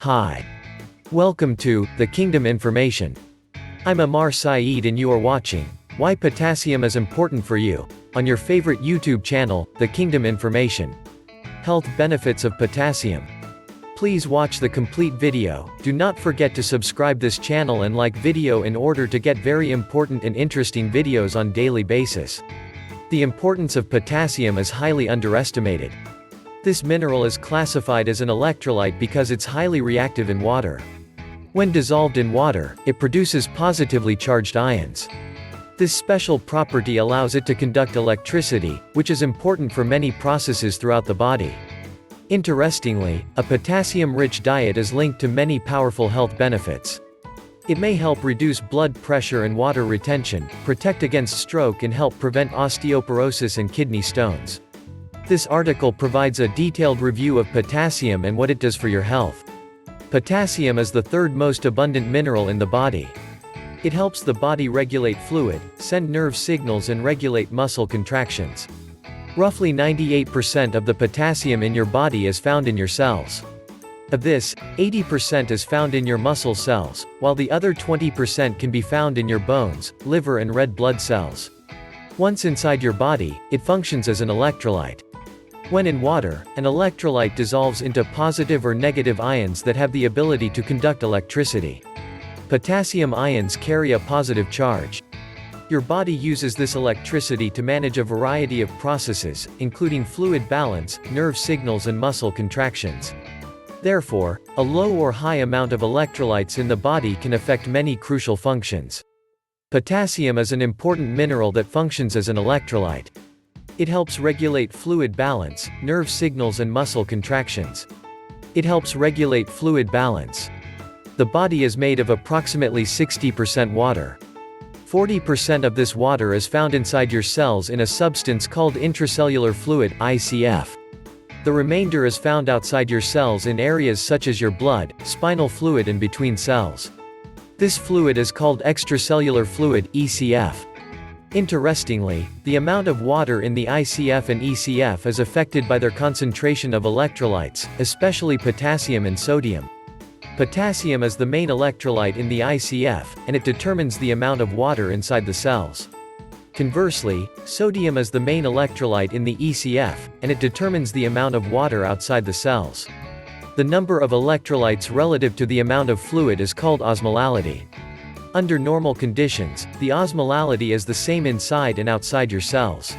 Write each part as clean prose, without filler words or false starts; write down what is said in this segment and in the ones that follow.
Hi. Welcome to The Kingdom Information. I'm Amar Saeed and you are watching Why Potassium is Important for You on your favorite YouTube channel, The Kingdom Information. Health benefits of potassium. Please watch the complete video. Do not forget to subscribe this channel and like video in order to get very important and interesting videos on daily basis. The importance of potassium is highly underestimated. This mineral is classified as an electrolyte because it's highly reactive in water. When dissolved in water, it produces positively charged ions. This special property allows it to conduct electricity, which is important for many processes throughout the body. Interestingly, a potassium-rich diet is linked to many powerful health benefits. It may help reduce blood pressure and water retention, protect against stroke and help prevent osteoporosis and kidney stones. This article provides a detailed review of potassium and what it does for your health. Potassium is the third most abundant mineral in the body. It helps the body regulate fluid, send nerve signals and regulate muscle contractions. Roughly 98% of the potassium in your body is found in your cells. Of this, 80% is found in your muscle cells, while the other 20% can be found in your bones, liver and red blood cells. Once inside your body, it functions as an electrolyte. When in water, an electrolyte dissolves into positive or negative ions that have the ability to conduct electricity. Potassium ions carry a positive charge. Your body uses this electricity to manage a variety of processes, including fluid balance, nerve signals and muscle contractions. Therefore, a low or high amount of electrolytes in the body can affect many crucial functions. Potassium is an important mineral that functions as an electrolyte. It helps regulate fluid balance, nerve signals and muscle contractions. It helps regulate fluid balance. The body is made of approximately 60% water. 40% of this water is found inside your cells in a substance called intracellular fluid, ICF. The remainder is found outside your cells in areas such as your blood, spinal fluid and between cells. This fluid is called extracellular fluid, ECF. Interestingly, the amount of water in the ICF and ECF is affected by their concentration of electrolytes, especially potassium and sodium. Potassium is the main electrolyte in the ICF, and it determines the amount of water inside the cells. Conversely, sodium is the main electrolyte in the ECF, and it determines the amount of water outside the cells. The number of electrolytes relative to the amount of fluid is called osmolality. Under normal conditions, the osmolality is the same inside and outside your cells.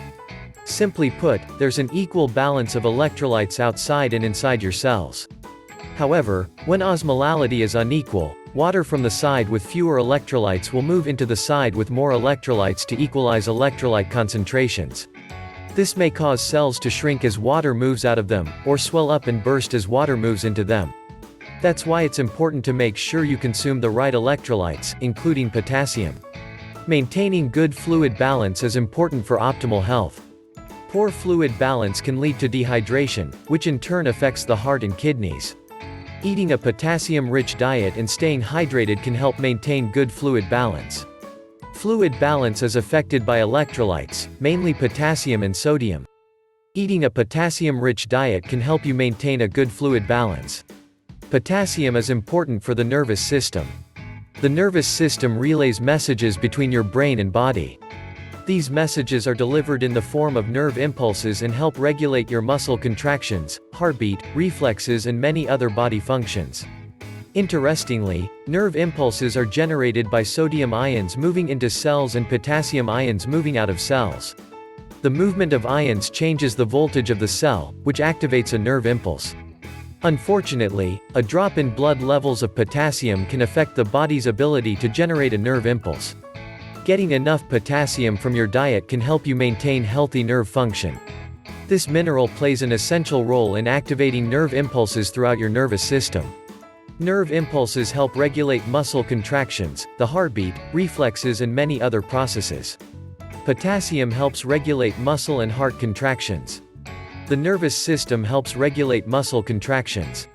Simply put, there's an equal balance of electrolytes outside and inside your cells. However, when osmolality is unequal, water from the side with fewer electrolytes will move into the side with more electrolytes to equalize electrolyte concentrations. This may cause cells to shrink as water moves out of them, or swell up and burst as water moves into them. That's why it's important to make sure you consume the right electrolytes, including potassium. Maintaining good fluid balance is important for optimal health. Poor fluid balance can lead to dehydration, which in turn affects the heart and kidneys. Eating a potassium-rich diet and staying hydrated can help maintain good fluid balance. Fluid balance is affected by electrolytes, mainly potassium and sodium. Eating a potassium-rich diet can help you maintain a good fluid balance. Potassium is important for the nervous system. The nervous system relays messages between your brain and body. These messages are delivered in the form of nerve impulses and help regulate your muscle contractions, heartbeat, reflexes and many other body functions. Interestingly, nerve impulses are generated by sodium ions moving into cells and potassium ions moving out of cells. The movement of ions changes the voltage of the cell, which activates a nerve impulse. Unfortunately, a drop in blood levels of potassium can affect the body's ability to generate a nerve impulse. Getting enough potassium from your diet can help you maintain healthy nerve function. This mineral plays an essential role in activating nerve impulses throughout your nervous system. Nerve impulses help regulate muscle contractions, the heartbeat, reflexes and many other processes. Potassium helps regulate muscle and heart contractions. The nervous system helps regulate muscle contractions.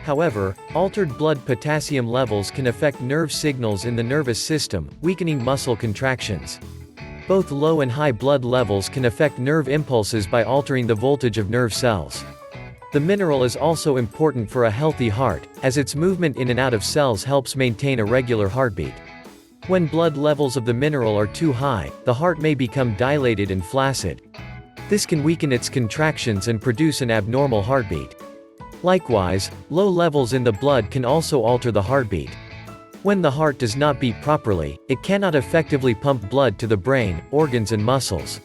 However, altered blood potassium levels can affect nerve signals in the nervous system, weakening muscle contractions. Both low and high blood levels can affect nerve impulses by altering the voltage of nerve cells. The mineral is also important for a healthy heart, as its movement in and out of cells helps maintain a regular heartbeat. When blood levels of the mineral are too high, the heart may become dilated and flaccid. This can weaken its contractions and produce an abnormal heartbeat. Likewise, low levels in the blood can also alter the heartbeat. When the heart does not beat properly, it cannot effectively pump blood to the brain, organs and muscles.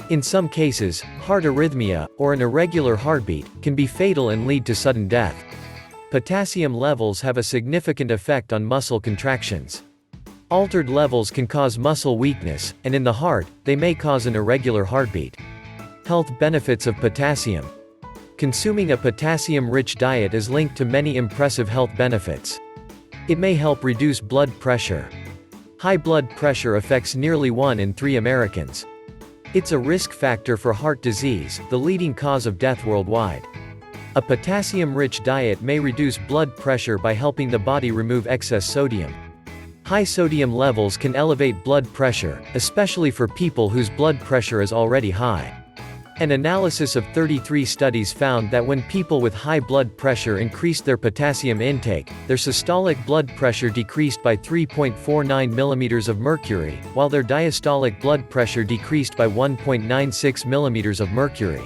In some cases, heart arrhythmia, or an irregular heartbeat, can be fatal and lead to sudden death. Potassium levels have a significant effect on muscle contractions. Altered levels can cause muscle weakness, and in the heart, they may cause an irregular heartbeat. Health benefits of potassium. Consuming a potassium-rich diet is linked to many impressive health benefits. It may help reduce blood pressure. High blood pressure affects nearly 1 in 3 Americans. It's a risk factor for heart disease, the leading cause of death worldwide. A potassium-rich diet may reduce blood pressure by helping the body remove excess sodium. High sodium levels can elevate blood pressure, especially for people whose blood pressure is already high. An analysis of 33 studies found that when people with high blood pressure increased their potassium intake, their systolic blood pressure decreased by 3.49 mm of mercury, while their diastolic blood pressure decreased by 1.96 mm of mercury.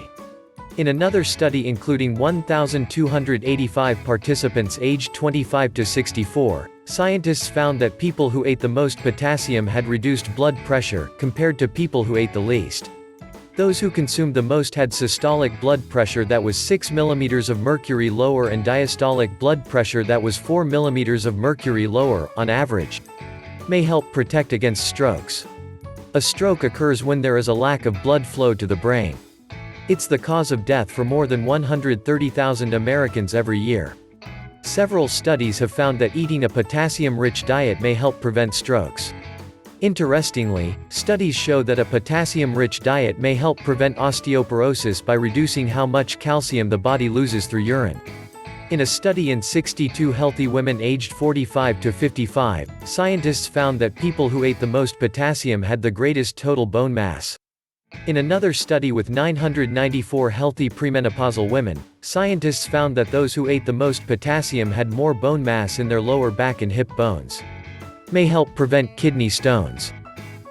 In another study including 1,285 participants aged 25 to 64, scientists found that people who ate the most potassium had reduced blood pressure, compared to people who ate the least. Those who consumed the most had systolic blood pressure that was 6 mm of mercury lower and diastolic blood pressure that was 4 mm of mercury lower, on average. May help protect against strokes. A stroke occurs when there is a lack of blood flow to the brain. It's the cause of death for more than 130,000 Americans every year. Several studies have found that eating a potassium-rich diet may help prevent strokes. Interestingly, studies show that a potassium-rich diet may help prevent osteoporosis by reducing how much calcium the body loses through urine. In a study in 62 healthy women aged 45 to 55, scientists found that people who ate the most potassium had the greatest total bone mass. In another study with 994 healthy premenopausal women, scientists found that those who ate the most potassium had more bone mass in their lower back and hip bones. May help prevent kidney stones.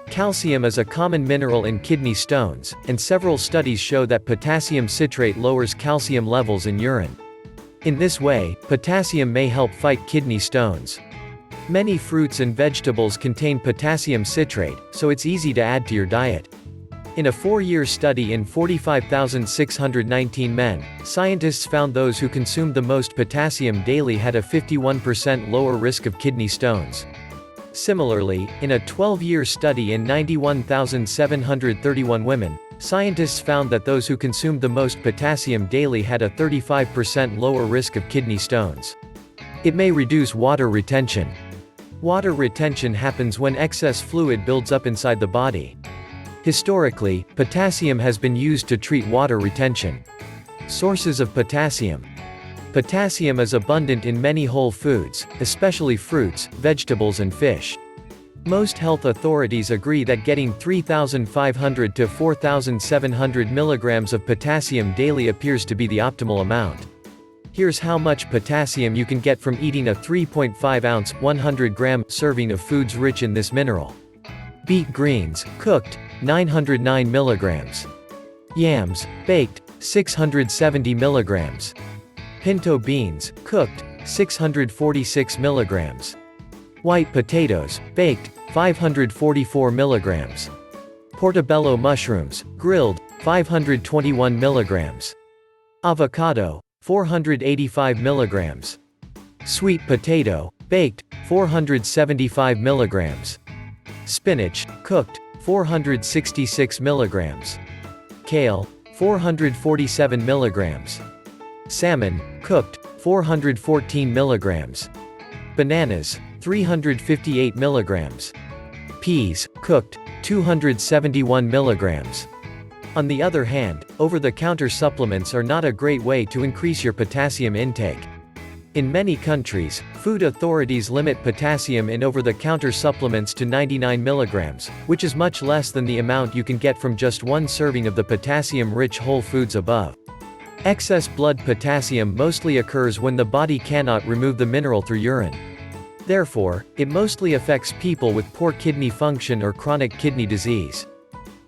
Calcium is a common mineral in kidney stones, and several studies show that potassium citrate lowers calcium levels in urine. In this way, potassium may help fight kidney stones. Many fruits and vegetables contain potassium citrate, so it's easy to add to your diet. In a 4-year study in 45,619 men, scientists found those who consumed the most potassium daily had a 51% lower risk of kidney stones. Similarly, in a 12-year study in 91,731 women, scientists found that those who consumed the most potassium daily had a 35% lower risk of kidney stones. It may reduce water retention. Water retention happens when excess fluid builds up inside the body. Historically, potassium has been used to treat water retention. Sources of potassium. Potassium is abundant in many whole foods, especially fruits, vegetables and fish. Most health authorities agree that getting 3,500 to 4,700 milligrams of potassium daily appears to be the optimal amount. Here's how much potassium you can get from eating a 3.5-ounce, 100-gram serving of foods rich in this mineral. Beet greens, cooked, 909 milligrams. Yams, baked, 670 milligrams. Pinto beans, cooked, 646 milligrams. White potatoes, baked, 544 milligrams. Portobello mushrooms, grilled, 521 milligrams. Avocado, 485 milligrams. Sweet potato, baked, 475 milligrams. Spinach, cooked, 466 milligrams. Kale, 447 milligrams. Salmon, cooked, 414 milligrams. Bananas, 358 milligrams. Peas, cooked, 271 milligrams. On the other hand, over-the-counter supplements are not a great way to increase your potassium intake. In many countries, food authorities limit potassium in over-the-counter supplements to 99 milligrams, which is much less than the amount you can get from just one serving of the potassium-rich whole foods above. Excess blood potassium mostly occurs when the body cannot remove the mineral through urine. Therefore, it mostly affects people with poor kidney function or chronic kidney disease.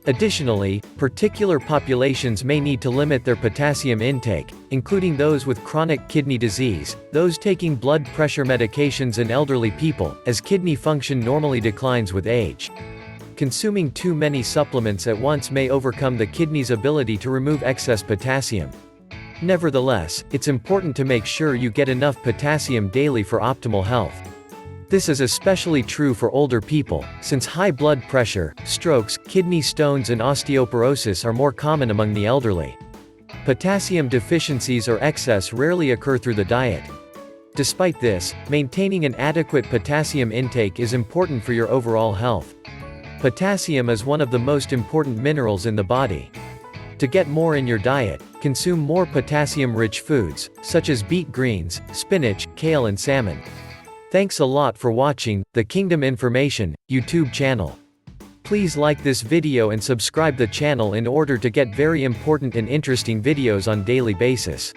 Additionally, particular populations may need to limit their potassium intake, including those with chronic kidney disease, those taking blood pressure medications, and elderly people, as kidney function normally declines with age. Consuming too many supplements at once may overcome the kidney's ability to remove excess potassium. Nevertheless, it's important to make sure you get enough potassium daily for optimal health. This is especially true for older people, since high blood pressure, strokes, kidney stones, and osteoporosis are more common among the elderly. Potassium deficiencies or excess rarely occur through the diet. Despite this, maintaining an adequate potassium intake is important for your overall health. Potassium is one of the most important minerals in the body. To get more in your diet, consume more potassium-rich foods, such as beet greens, spinach, kale, and salmon. Thanks a lot for watching the Kingdom Information YouTube channel. Please like this video and subscribe the channel in order to get very important and interesting videos on daily basis.